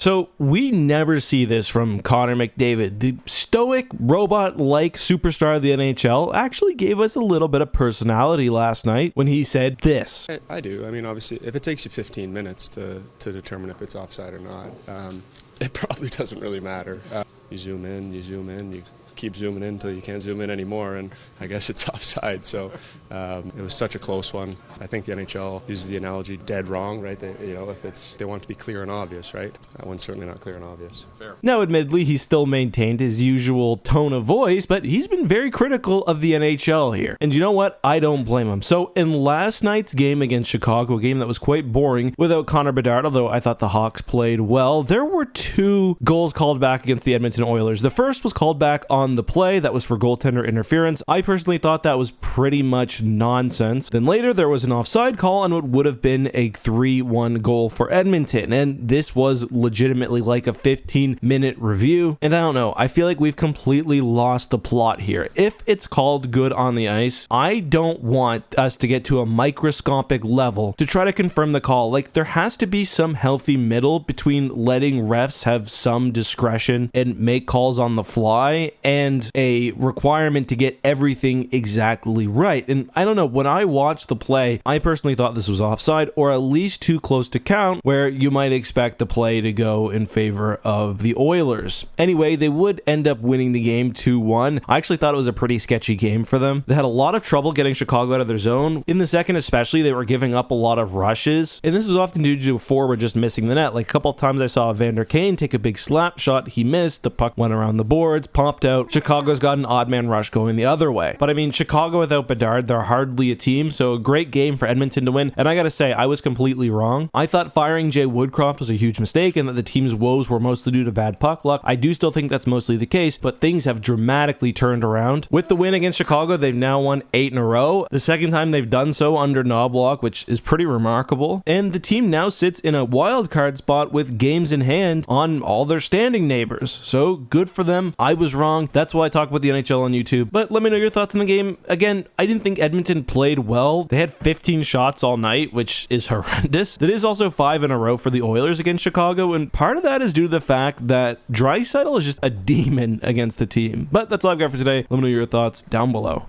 So we never see this from Connor McDavid. The stoic, robot-like superstar of the NHL actually gave us a little bit of personality last night when he said this. I do. I mean, obviously, if it takes you 15 minutes to determine if it's offside or not, it probably doesn't really matter. You zoom in, you keep zooming in until you can't zoom in anymore, and I guess it's offside. So it was such a close one. I think the NHL uses the analogy dead wrong, right? If they want it to be clear and obvious, right? That one's certainly not clear and obvious. Fair. Now, admittedly, he still maintained his usual tone of voice, but he's been very critical of the NHL here. And you know what? I don't blame him. So in last night's game against Chicago, a game that was quite boring without Connor Bedard, although I thought the Hawks played well, there were two goals called back against the Edmonton Oilers. The first was called back on the play. That was for goaltender interference. I personally thought that was pretty much nonsense. Then later there was an offside call on what would have been a 3-1 goal for Edmonton, and this was legitimately like a 15-minute review. And I don't know, I feel like we've completely lost the plot here. If it's called good on the ice, I don't want us to get to a microscopic level to try to confirm the call. Like, there has to be some healthy middle between letting refs have some discretion and make calls on the fly and a requirement to get everything exactly right. And I don't know, when I watched the play, I personally thought this was offside, or at least too close to count, where you might expect the play to go in favor of the Oilers. Anyway, they would end up winning the game 2-1. I actually thought it was a pretty sketchy game for them. They had a lot of trouble getting Chicago out of their zone. In the second especially, they were giving up a lot of rushes, and this is often due to a forward just missing the net. Like, a couple of times I saw Vander Kane take a big slap shot, he missed, the puck went around the boards, popped out. Chicago's got an odd man rush going the other way. But I mean, Chicago without Bedard, they're hardly a team, so a great game for Edmonton to win. And I gotta say, I was completely wrong. I thought firing Jay Woodcroft was a huge mistake and that the team's woes were mostly due to bad puck luck. I do still think that's mostly the case, but things have dramatically turned around. With the win against Chicago, they've now won 8 in a row. The second time they've done so under Knobloch, which is pretty remarkable. And the team now sits in a wild card spot with games in hand on all their standing neighbors. So good for them. I was wrong. That's why I talk about the NHL on YouTube. But let me know your thoughts on the game. Again, I didn't think Edmonton played well. They had 15 shots all night, which is horrendous. That is also 5 in a row for the Oilers against Chicago, and part of that is due to the fact that Draisaitl is just a demon against the team. But that's all I've got for today. Let me know your thoughts down below.